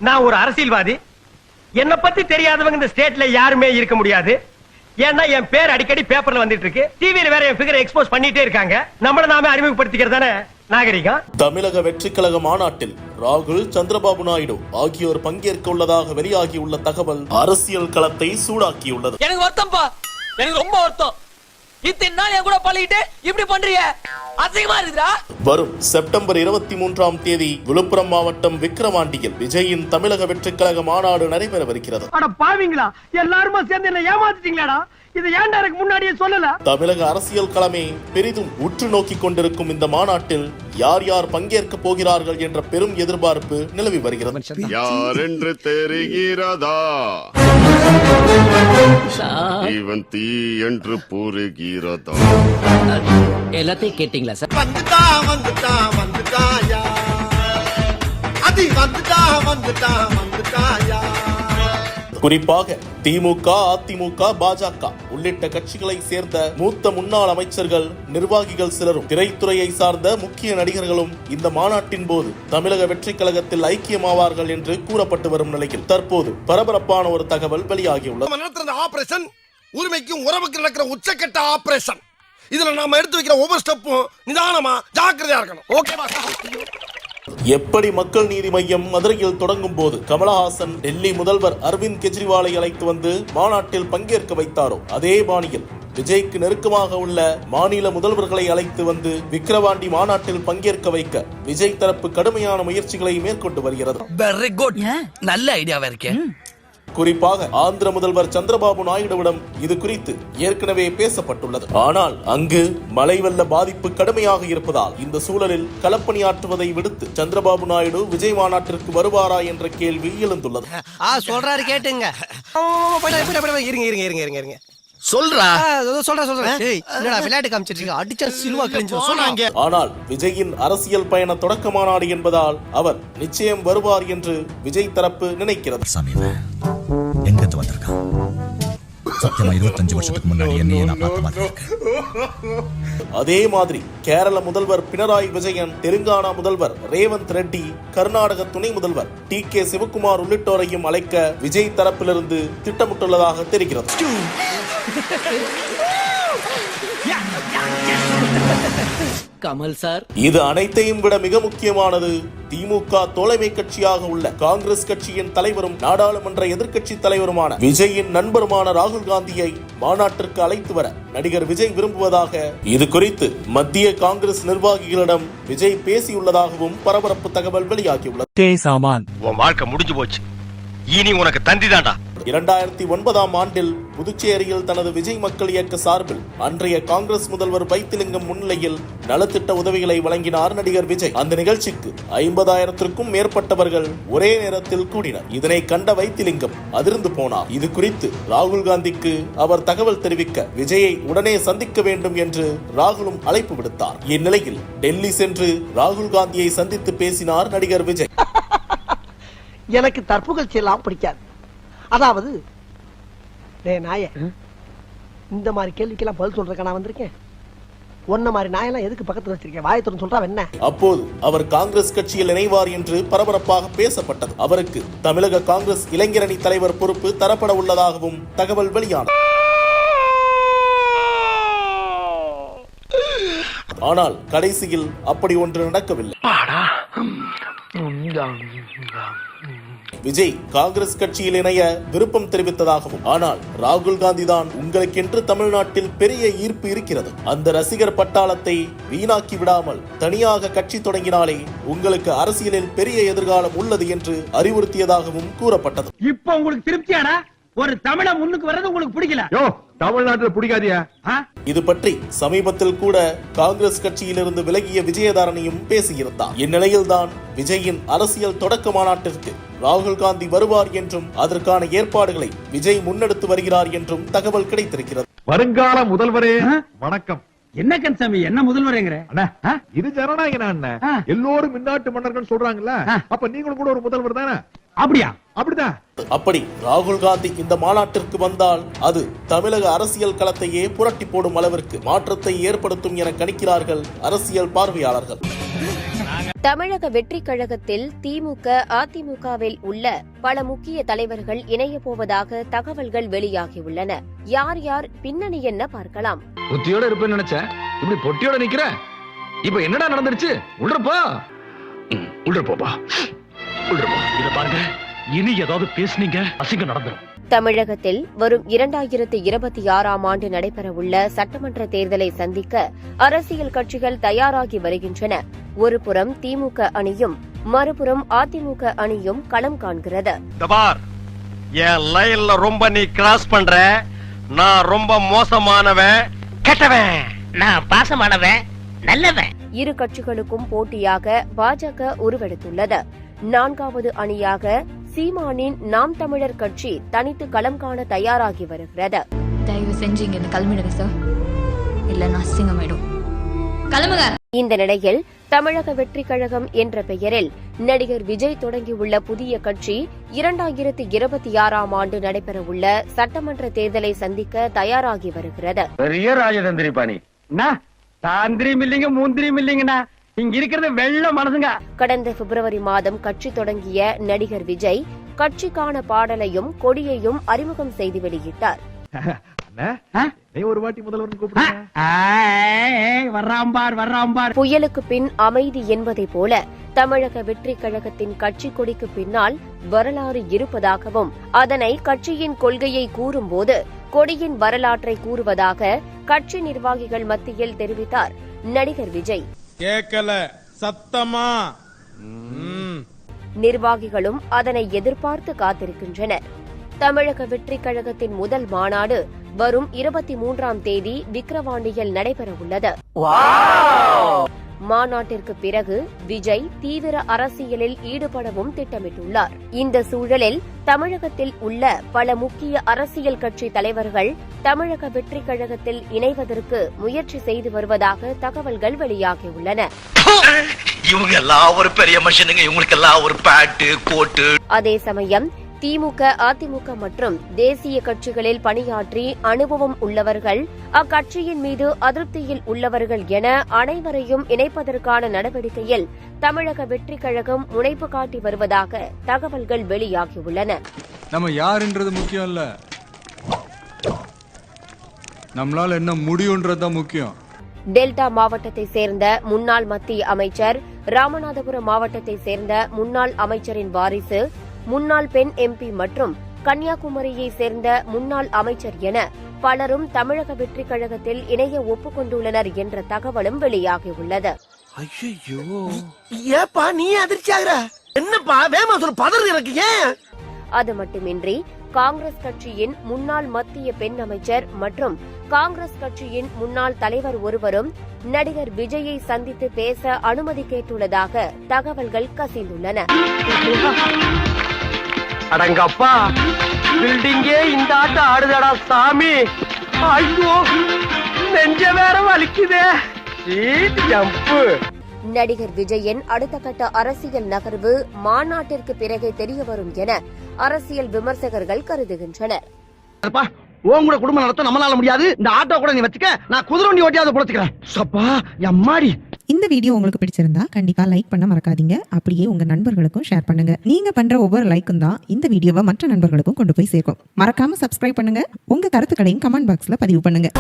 நான் ஒரு அரசியல்வாதி. என்ன பத்தி தெரியாதவங்க இந்த ஸ்டேட்ல யாருமே இருக்க முடியாது. ஏன்னா என் பேர் அடிக்கடி பேப்பர்ல வந்துட்டு இருக்கு. டிவில வேற என் ஃபிகரை எக்ஸ்போஸ் பண்ணிட்டே இருக்காங்க. நம்மள நாமே அறிமுகப்படுத்திக்கிறதானே நாகரிகம். தமிழக வெற்றி கழக மாநாட்டில் ராகுல், சந்திரபாபு நாயுடு ஆகியோர் பங்கேற்க உள்ளதாக வெளியாகியுள்ள தகவல் அரசியல் களத்தை சூடாக்கியுள்ளது. எனக்கு வருத்தம்பா, எனக்கு ரொம்ப வருத்தம். இத்தனை நாள் என் கூட பழகிட்டு இப்படி பண்றீங்க, அசிங்கமா இருக்குடா. வரும் செப்டம்பர் 23ஆம் தேதி விழுப்புரம் மாவட்டம் விக்கிரவாண்டியில் விஜயின் தமிழக வெற்றி கழக மாநாடு நடைபெறவிருக்கிறது. அட பாவிங்களா, எல்லாருமா சேர்ந்து என்ன ஏமாத்திட்டீங்களாடா? இது ஏன்டா எனக்கு முன்னாடியே சொல்லல? தமிழக அரசியல் களமே பெரிதும் உற்று நோக்கி கொண்டிருக்கும் இந்த மாநாட்டில் யார் யார் பங்கேற்க போகிறார்கள் என்ற பெரும் எதிர்பார்ப்பு நிலவி வருகிறது. யார் என்று தெரிகிறதா? இவன் தீ என்று புரிகிறதா? எல்லாத்தையும் கேட்டீங்களா சார்? வந்துட்டா வந்துட்டா வந்துட்டாயா, அது வந்துட்டா வந்துட்டா வந்துட்டாயா. குறிப்பாக திமுக, அதிமுக, பாஜக உள்ளிட்ட கட்சிகளை சேர்ந்த மூத்த முன்னாள் அமைச்சர்கள், நிர்வாகிகள் சிலரும், திரைத்துறையை சார்ந்த முக்கிய நடிகர்களும் இந்த மாநாட்டின் போது தமிழக வெற்றி கழகத்தில் ஐக்கியமாவார்கள் என்று கூறப்பட்டு வரும் நிலையில் தற்போது பரபரப்பான ஒரு தகவல் வெளியாகியுள்ளது. நடத்துற ஆபரேஷன் உரிமைக்கும் உறவுக்கு நடக்கிற உச்சக்கட்ட ஆபரேஷன். இதுல நாம எடுத்து வைக்கிற ஒவ்வொரு ஸ்டெப்பும் நிதானமா ஜாக்கிரதையா இருக்கணும். ஓகேவா? எப்படி மக்கள் நீதி மையம் மதுரையில் தொடங்கும் போது கமலஹாசன் டெல்லி முதல்வர் அரவிந்த் கெஜ்ரிவாலை அழைத்து வந்து மாநாட்டில் பங்கேற்க வைத்தாரோ அதே பாணியில் விஜய்க்கு நெருக்கமாக உள்ள மாநில முதல்வர்களை அழைத்து வந்து விக்கிரவாண்டி மாநாட்டில் பங்கேற்க வைக்க விஜய் தரப்பு கடுமையான முயற்சிகளை மேற்கொண்டு வருகிறது. வெரி குட், நல்ல ஐடியாவா இருக்கே. குறிப்பாக ஆந்திர முதல்வர் சந்திரபாபு நாயுடுவிடம் இது குறித்து ஏற்கனவே பேசப்பட்டுள்ளது. ஆனால் அங்கு மழை வெள்ள பாதிப்பு கடுமையாக இருப்பதால் இந்த சூழலில் களப்பணியாற்றுவதை விடுத்து சந்திரபாபு நாயுடு விஜய் மாநாட்டிற்கு வருவாரா என்ற கேள்வி எழுந்துள்ளது. சொல்றாரு கேட்டுங்க. இருங்க இருங்க இருங்க இருங்க இருங்க சொல்றா சொல்றேன். என்னடா விளையாட்டு காமிச்சிட்டு அடிச்சா சிலுவா கிழிஞ்சு சொன்னாங்க. ஆனால் விஜயின் அரசியல் பயண தொடக்க மாநாடு என்பதால் அவர் நிச்சயம் வருவார் என்று விஜய் தரப்பு நினைக்கிறது. எங்க இருந்து வந்திருக்கான்? சத்தியமா 25 வருஷத்துக்கு முன்னாடி என்னையே நான் பார்த்த மாதிரி இருக்கு. அதே மாதிரி கேரள முதல்வர் பினராயி விஜயன், தெலுங்கானா முதல்வர் ரேவந்த் ரெட்டி, கர்நாடக துணை முதல்வர் TK சிவகுமார் உள்ளிட்டோரையும் அழைக்க விஜய் தரப்பிலிருந்து திட்டமிட்டுள்ளதாக தெரிகிறது. கமல் சார், இது அனைத்தையும் விட மிக முக்கியமானது, திமுக தோழமை கட்சியாக உள்ள காங்கிரஸ் கட்சியின் தலைவரும் நாடாளுமன்ற எதிர்க்கட்சி தலைவருமான விஜயின் நண்பருமான ராகுல் காந்தியை மாநாட்டிற்கு அழைத்து வர நடிகர் விஜய் விரும்புவதாக இது குறித்து மத்திய காங்கிரஸ் நிர்வாகிகளிடம் விஜய் பேசியுள்ளதாகவும் பரபரப்பு தகவல் வெளியாகியுள்ளது. உன் வாழ்க்கை முடிஞ்சு போச்சு, இனி உனக்கு தந்திதாண்டா. 2009ஆம் ஆண்டில் புதுச்சேரியில் தனது விஜய் மக்கள் இயக்க சார்பில் அன்றைய காங்கிரஸ் முதல்வர் வைத்திலிங்கம் முன்னிலையில் நலத்திட்ட உதவிகளை வழங்கினார் நடிகர் விஜய். அந்த நிகழ்ச்சிக்கு 50,000த்திற்கும் மேற்பட்டவர்கள் ஒரே நேரத்தில் கூடினர். இதனை கண்ட வைத்திலிங்கம் அதிர்ந்து போனார். இது குறித்து ராகுல் காந்திக்கு அவர் தகவல் தெரிவிக்க விஜயை உடனே சந்திக்க வேண்டும் என்று ராகுலும் அழைப்பு விடுத்தார். இந்நிலையில் டெல்லி சென்று ராகுல் காந்தியை சந்தித்து பேசினார் நடிகர் விஜய். எனக்கு தற்புகழ்ச்சி எல்லாம் பிடிக்காது. அதாவது நாய இந்த மாதிரி கேள்விக்கெல்லாம் பதில் சொல்றதுக்கு நான் வந்திருக்கேன். ஒன்ன மாதிரி நாயெல்லாம் எதுக்கு பக்கத்துல வச்சிருக்கேன்? வாயத்துடன் சொல்றா என்ன? அப்போது அவர் காங்கிரஸ் கட்சியில் இணைவார் என்று பரபரப்பாக பேசப்பட்டது. அவருக்கு தமிழக காங்கிரஸ் இளைஞரணி தலைவர் பொறுப்பு தரப்பட உள்ளதாகவும் தகவல் வெளியானது. ஆனால் கடைசியில் அப்படி ஒன்று நடக்கவில்லை. விஜய் காங்கிரஸ் கட்சியில் இணைய விருப்பம் தெரிவித்ததாகவும், ஆனால் ராகுல் காந்தி தான் உங்களுக்கென்று தமிழ்நாட்டில் பெரிய ஈர்ப்பு இருக்கிறது, அந்த ரசிகர் பட்டாளத்தை வீணாக்கி விடாமல் தனியாக கட்சி தொடங்கினாலே உங்களுக்கு அரசியலில் பெரிய எதிர்காலம் உள்ளது என்று அறிவுறுத்தியதாகவும் கூறப்பட்டது. இப்ப உங்களுக்கு திருப்தியாடா? ஒரு தமிழ முன்னுக்கு வர்றது உங்களுக்கு பிடிக்கல? தமிழ்நாட்டில் பிடிக்காதியா? இது பற்றி சமீபத்தில் கூட காங்கிரஸ் கட்சியிலிருந்து விலகிய விஜயதாரணியும் பேசியிருந்தார். இந்நிலையில் தான் விஜயின் அரசியல் தொடக்க மாநாட்டிற்கு ராகுல் காந்தி வருவார் என்றும் அதற்கான ஏற்பாடுகளை விஜய் முன்னெடுத்து வருகிறார் என்றும் தகவல் கிடைத்திருக்கிறது. வருங்கால முதல்வரே வணக்கம். என்ன கன்சாமி, என்ன முதல்வரேங்கிற? இது ஜனநாயக எல்லோரும் மின்னாட்டு மன்னர்கள் சொல்றாங்கல்ல, அப்ப நீங்களும் கூட ஒரு முதல்வர் தானே? அப்படியா? அப்படிதான். அப்படி ராகுல் காந்தி இந்த மாநாட்டிற்கு வந்தால் அது தமிழக அரசியல் களத்தையே புரட்டி போடும் அளவிற்கு மாற்றத்தை ஏற்படுத்தும் என கணிக்கிறார்கள் அரசியல் பார்வையாளர்கள். தமிழக வெற்றி கழகத்தில் திமுக, அதிமுகவில் உள்ள பல முக்கிய தலைவர்கள் இணைய போவதாக தகவல்கள் வெளியாகியுள்ளன. யார் யார், பின்னணி என்ன பார்க்கலாம். புத்தியோட இருப்பேன்னு நினைச்சேன், இப்படி பொட்டியோட நிக்கிற. இப்ப என்னடா நடந்துருச்சு? உள்ள போப்பா. இத பாருங்க, இனி ஏதாவது பேசுனீங்க அசிங்கம் நடந்துரும். தமிழகத்தில் வரும் 2026ஆம் ஆண்டு நடைபெறவுள்ள சட்டமன்ற தேர்தலை சந்திக்க அரசியல் கட்சிகள் தயாராகி வருகின்றன. ஒருபுறம் திமுக அணியும் மறுபுறம் அதிமுக அணியும் களம் காண்கிறது. என் லைன்ல ரொம்ப நீ கிராஸ் பண்ற. நான் ரொம்ப மோசமானவன், கெட்டவன். நான் பாசமானவன், நல்லவன். இரு கட்சிகளுக்கும் போட்டியாக பாஜக உருவெடுத்துள்ளது. 4வது அணியாக சீமானின் நாம் தமிழர் கட்சி தனித்து களம் காண தயாராகி வருகிறது. தயவு செஞ்சு இங்க கிளம்பிடுங்க சார், இல்ல அசிங்கமாயிடும். கிளம்புங்க. இந்த நிலையில் தமிழக வெற்றி கழகம் என்ற பெயரில் நடிகர் விஜய் தொடங்கியுள்ள புதிய கட்சி 2026ஆம் ஆண்டு நடைபெறவுள்ள சட்டமன்ற தேர்தலை சந்திக்க தயாராகி வருகிறது. பெரிய ராஜதந்திரி பாணி. தாந்திரியும் இல்லைங்க, முந்திரியும் இல்லைங்கண்ணா. இங்க இருக்கிறது வெள்ள மனசுங்க. கடந்த பிப்ரவரி மாதம் கட்சி தொடங்கிய நடிகர் விஜய் கட்சிக்கான பாடலையும் கொடியையும் அறிமுகம் செய்து வெளியிட்டார். ஒரு வாட்டி முதல்வர் கூப்பிடுங்க. புயலுக்கு பின் அமைதி என்பதை போல தமிழக வெற்றி கழகத்தின் கட்சி கொடிக்கு பின்னால் வரலாறு இருப்பதாகவும் அதனை கட்சியின் கொள்கையை கூறும்போது கொடியின் வரலாற்றை கூறுவதாக கட்சி நிர்வாகிகள் மத்தியில் தெரிவித்தார் நடிகர் விஜய். கேக்கல சத்தமா. நிர்வாகிகளும் அதனை எதிர்பார்த்து காத்திருக்கின்றனர். தமிழக வெற்றி கழகத்தின் முதல் மாநாடு வரும் 23ஆம் தேதி விக்கிரவாண்டியில் நடைபெறவுள்ளது. மாநாட்டிற்கு பிறகு விஜய் தீவிர அரசியலில் ஈடுபடவும் திட்டமிட்டுள்ளார். இந்த சூழலில் தமிழகத்தில் உள்ள பல முக்கிய அரசியல் கட்சி தலைவர்கள் தமிழக வெற்றி கழகத்தில் இணைவதற்கு முயற்சி செய்து வருவதாக தகவல்கள் வெளியாகியுள்ளன. இவங்க எல்லாம் ஒரு பெரிய மனுஷனுங்க, இவங்களுக்கு எல்லாம் ஒரு பேட்டு கோட்டு. அதே சமயம் திமுக, அதிமுக மற்றும் தேசிய கட்சிகளில் பணியாற்றி அனுபவம் உள்ளவர்கள், அக்கட்சியின் மீது அதிருப்தியில் உள்ளவர்கள் என அனைவரையும் இணைப்பதற்கான நடவடிக்கையில் தமிழக வெற்றி கழகம் முனைப்பு காட்டி வருவதாக தகவல்கள் வெளியாகியுள்ளன. நம்ம யாருன்றது முக்கியம் இல்ல, நம்மளால என்ன முடியும்ன்றதுதான் முக்கியம். டெல்டா மாவட்டத்தை சேர்ந்த முன்னாள் மத்திய அமைச்சர், ராமநாதபுரம் மாவட்டத்தை சேர்ந்த முன்னாள் அமைச்சரின் வாரிசு, முன்னாள் பெண் எம்பி மற்றும் கன்னியாகுமரியை சேர்ந்த முன்னாள் அமைச்சர் என பலரும் தமிழக வெற்றி கழகத்தில் இணைய ஒப்புக்கொண்டுள்ளனர் என்ற தகவலும் வெளியாகியுள்ளது. ஏப்பா நீ அதிர்ச்சி ஆகுற? என்னப்பா வேமா சொல்ல, பதறு இருக்கு. ஏன்? அது மட்டுமின்றி காங்கிரஸ் கட்சியின் முன்னாள் மத்திய பெண் அமைச்சர் மற்றும் காங்கிரஸ் கட்சியின் முன்னாள் தலைவர் ஒருவரும் நடிகர் விஜயை சந்தித்து பேச அனுமதி கேட்டுள்ளதாக தகவல்கள் கசிந்துள்ளன. அடங்கப்பா, பில்டிங்கே இந்த ஆட்டம் ஆடுதடா சாமி. ஐயோ, நெஞ்ச வேற வலிக்குதே. ஜம்பு. நடிகர் விஜயின் அடுத்த கட்ட அரசியல் நகர்வு மாநாட்டிற்கு பிறகே தெரியவரும் என அரசியல் விமர்சகர்கள் கருதுகின்றனர். உன் கூட குடும்பம் நடத்த நம்மளால முடியாது. இந்த ஆட்டோ கூட நீ வச்சுக்க, நான் குதிரை வண்டி ஓட்டியாவது பொழைச்சுக்கிறேன். சப்பா எம்மாடி. இந்த வீடியோ உங்களுக்கு பிடிச்சிருந்தா கண்டிப்பா லைக் பண்ண மறக்காதீங்க. அப்படியே உங்க நண்பர்களுக்கும் ஷேர் பண்ணுங்க. நீங்க பண்ற ஒவ்வொரு லைக்கும் தான் இந்த வீடியோவை மற்ற நண்பர்களுக்கும் கொண்டு போய் சேர்க்கும். மறக்காம சப்ஸ்கிரைப் பண்ணுங்க. உங்க கருத்துக்களையும் கமெண்ட் பாக்ஸ்ல பதிவு பண்ணுங்க.